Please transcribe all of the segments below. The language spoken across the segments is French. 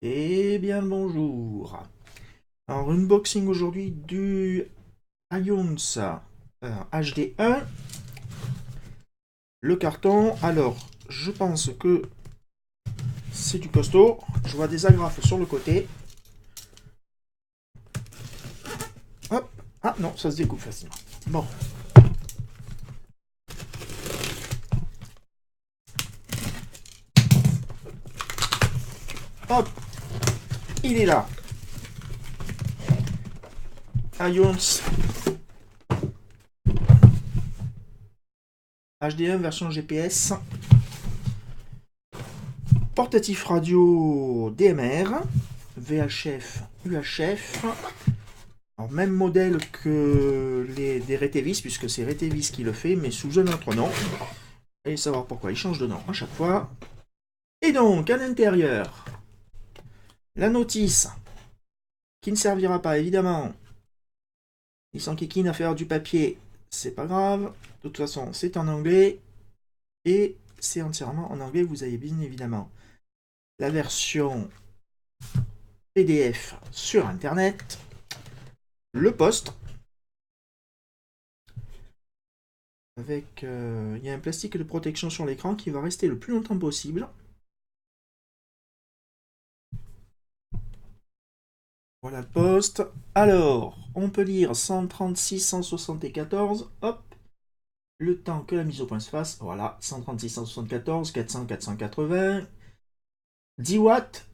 Eh bien, bonjour. Alors, unboxing aujourd'hui du Ions HD1. Le carton, alors, je pense que c'est du costaud. Je vois des agrafes sur le côté. Hop. Ah non, ça se découpe facilement. Bon. Hop. Il est là. Ions HD1 version GPS. Portatif radio DMR. VHF, UHF. Alors, même modèle que des Retevis, puisque c'est Retevis qui le fait, mais sous un autre nom. Et savoir pourquoi il change de nom à chaque fois. Et donc, à l'intérieur, la notice, qui ne servira pas, évidemment. Ils sont kikines à faire du papier, c'est pas grave. De toute façon, c'est en anglais. Et c'est entièrement en anglais, vous avez bien évidemment la version PDF sur Internet, le poste, avec il y a un plastique de protection sur l'écran qui va rester le plus longtemps possible. Voilà le poste. Alors, on peut lire 136, 174, hop, le temps que la mise au point se fasse, voilà, 136, 174, 400, 480, 10 watts,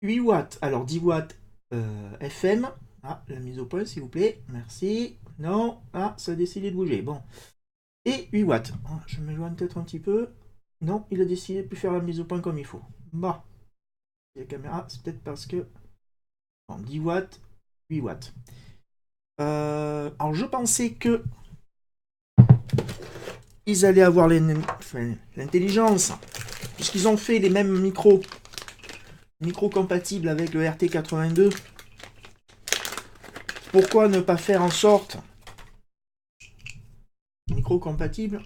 8 watts, alors 10 watts FM, ah, la mise au point s'il vous plaît, merci, non, ah, ça a décidé de bouger, bon, et 8 watts, ah, je m'éloigne peut-être un petit peu, non, il a décidé de plus faire la mise au point comme il faut, bon, la caméra, c'est peut-être parce que, bon, 10 watts, 8 watts. Alors je pensais que ils allaient avoir l'intelligence, puisqu'ils ont fait les mêmes micros compatibles avec le RT82. Pourquoi ne pas faire en sorte micro compatible,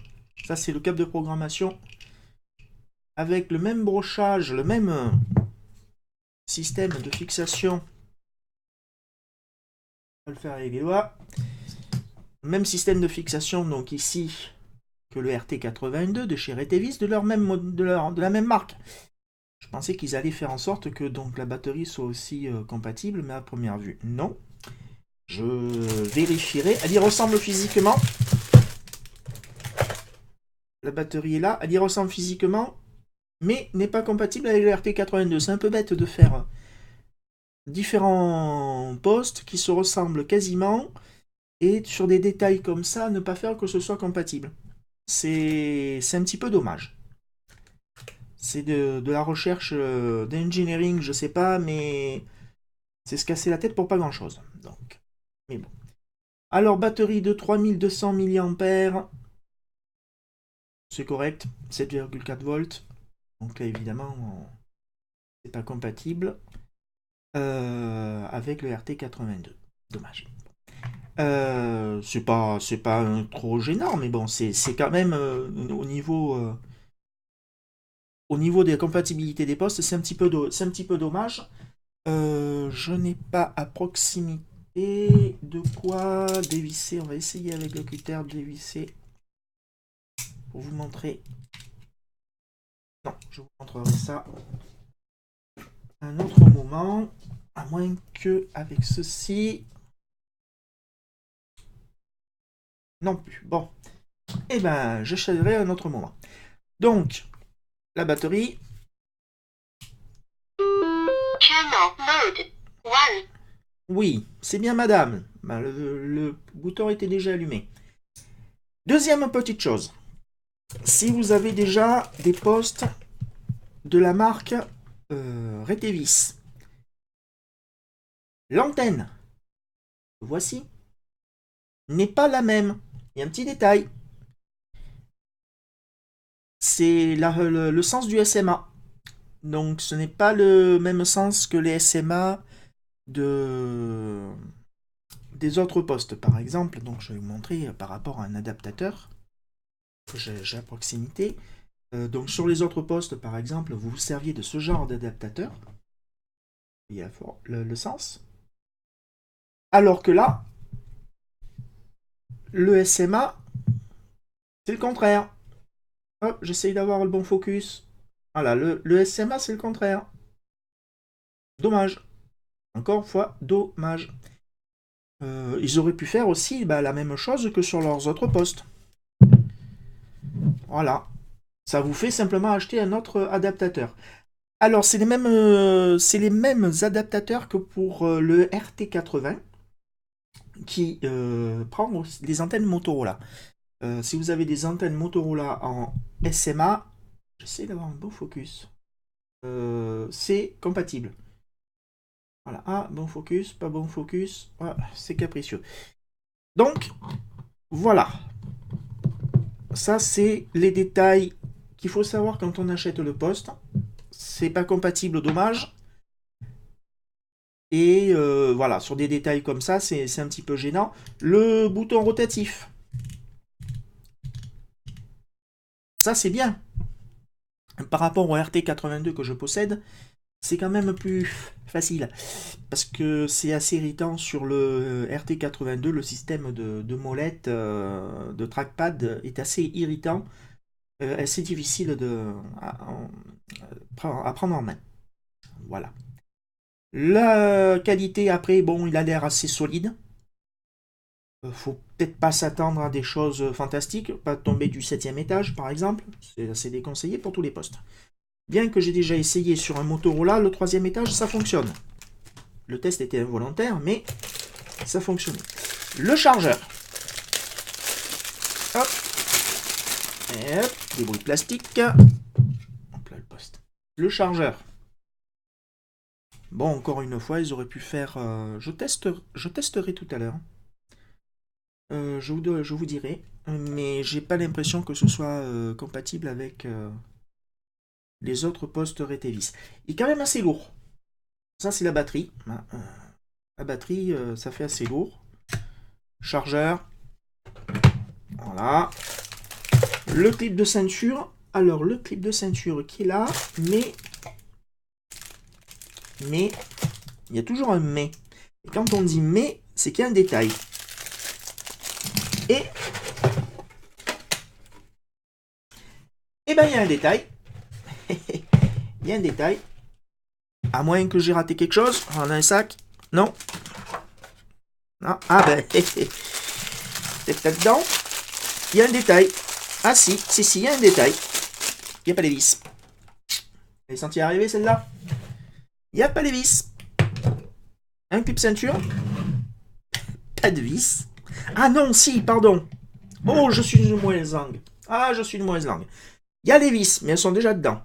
ça c'est le câble de programmation, avec le même brochage, le même système de fixation. On va le faire avec les doigts. Même système de fixation donc ici que le RT82 de chez Retevis, de la même marque. Je pensais qu'ils allaient faire en sorte que donc la batterie soit aussi compatible, mais à première vue, non. Je vérifierai. Elle y ressemble physiquement. La batterie est là. Elle y ressemble physiquement, mais n'est pas compatible avec le RT82. C'est un peu bête de faire différents postes qui se ressemblent quasiment et sur des détails comme ça, ne pas faire que ce soit compatible. C'est un petit peu dommage. C'est de la recherche d'engineering, je sais pas, mais c'est se casser la tête pour pas grand chose. Donc, mais bon. Alors, batterie de 3200 mAh, c'est correct, 7,4 volts. Donc là, évidemment, c'est pas compatible avec le RT82. Dommage. C'est pas trop gênant, mais bon, c'est quand même au niveau des compatibilités des postes, c'est un petit peu dommage. Je n'ai pas à proximité de quoi dévisser. On va essayer avec le cutter de dévisser pour vous montrer. Non, je vous montrerai ça un autre moment, à moins que avec ceci. Non plus. Bon, et ben, je choisirai un autre moment. Donc, la batterie. Channel mode 1. Oui, c'est bien madame. Ben, le bouton était déjà allumé. Deuxième petite chose. Si vous avez déjà des postes de la marque Retevis, l'antenne, voici, n'est pas la même. Il y a un petit détail. C'est le sens du SMA. Donc ce n'est pas le même sens que les SMA de, des autres postes. Par exemple, donc je vais vous montrer par rapport à un adaptateur que j'ai à proximité. Donc sur les autres postes, par exemple, vous vous serviez de ce genre d'adaptateur. Il y a le sens. Alors que là, le SMA, c'est le contraire. Hop, j'essaye d'avoir le bon focus. Voilà, le SMA, c'est le contraire. Dommage. Encore une fois, dommage. Ils auraient pu faire aussi la même chose que sur leurs autres postes. Voilà. Ça vous fait simplement acheter un autre adaptateur. Alors, c'est les mêmes adaptateurs que pour le RT80 qui prend des antennes Motorola. Si vous avez des antennes Motorola en SMA, j'essaie d'avoir un bon focus. C'est compatible. Voilà. Ah, bon focus, pas bon focus. Ah, c'est capricieux. Donc, voilà. Ça, c'est les détails qu'il faut savoir quand on achète le poste. C'est pas compatible, dommage. Et voilà, sur des détails comme ça, c'est un petit peu gênant. Le bouton rotatif. Ça, c'est bien. Par rapport au RT82 que je possède, c'est quand même plus facile. Parce que c'est assez irritant sur le RT82, le système de molette, de trackpad est assez irritant. Assez difficile à prendre en main. Voilà. La qualité, après, bon, il a l'air assez solide. Faut peut-être pas s'attendre à des choses fantastiques, pas tomber du 7e étage par exemple, c'est assez déconseillé pour tous les postes. Bien que j'ai déjà essayé sur un Motorola, le 3e étage ça fonctionne. Le test était involontaire, mais ça fonctionnait. Le chargeur. Hop. Et hop, des bruits de plastique. Hop là le poste. Le chargeur. Bon, encore une fois, ils auraient pu faire... je testerai tout à l'heure. Je vous dirai, mais j'ai pas l'impression que ce soit compatible avec les autres postes Retevis. Il est quand même assez lourd. Ça, c'est la batterie. La batterie, ça fait assez lourd. Chargeur. Voilà. Le clip de ceinture. Alors, le clip de ceinture qui est là, mais il y a toujours un mais. Et quand on dit mais, c'est qu'il y a un détail. Et ben, il y a un détail. Il y a un détail. À moins que j'ai raté quelque chose. On a un sac. Non. Non. Ah ben. C'est là-dedans. Il y a un détail. Ah si, il y a un détail. Il n'y a pas les vis. Vous avez senti arriver celle-là? Il n'y a pas les vis. Un clip ceinture. Pas de vis. Ah non, si, pardon. Oh, je suis une mauvaise langue. Ah, je suis une mauvaise langue. Il y a les vis, mais elles sont déjà dedans.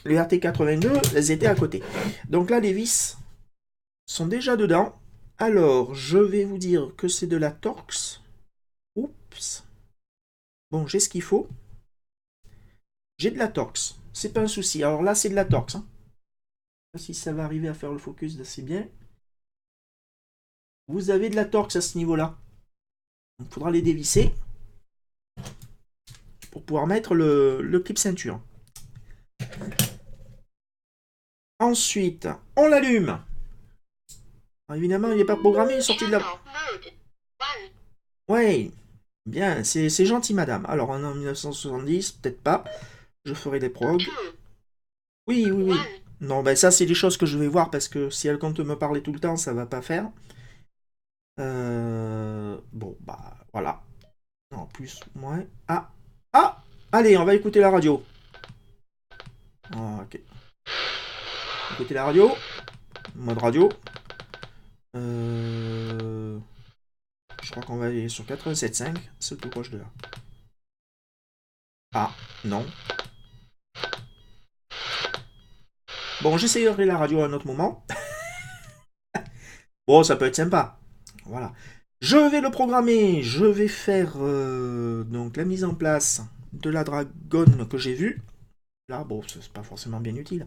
Les RT82, elles étaient à côté. Donc là, les vis sont déjà dedans. Alors, je vais vous dire que c'est de la Torx. Oups. Bon, j'ai ce qu'il faut. J'ai de la Torx. C'est pas un souci. Alors là, c'est de la Torx. Hein. Je sais pas si ça va arriver à faire le focus d'assez bien. Vous avez de la Torx à ce niveau-là. Il faudra les dévisser pour pouvoir mettre le clip ceinture. Ensuite, on l'allume. Évidemment, il n'est pas programmé, il est sorti de la... Ouais, bien, c'est gentil, madame. Alors, en 1970, peut-être pas. Je ferai des progs. Oui, oui, oui. Non, ben ça, c'est des choses que je vais voir parce que si elle compte me parler tout le temps, ça va pas faire. Bon, bah, voilà. Non, plus, moins. Ah, ah, allez, on va écouter la radio. Ok. Écoutez la radio. Mode radio. Je crois qu'on va aller sur 87.5. C'est le plus proche de là. Ah, non. Bon, j'essayerai la radio à un autre moment. Bon, ça peut être sympa. Voilà. Je vais le programmer. Je vais faire donc la mise en place de la dragonne que j'ai vue. Là, bon, c'est pas forcément bien utile.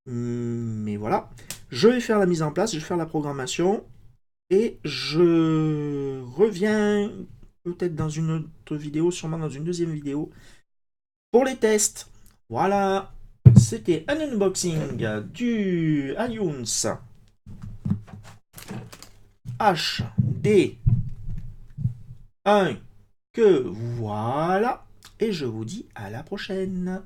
Mais voilà. Je vais faire la mise en place, je vais faire la programmation. Et je reviens peut-être dans une autre vidéo, sûrement dans une deuxième vidéo, pour les tests. Voilà. C'était un unboxing du iTunes H, D, 1, que voilà. Et je vous dis à la prochaine.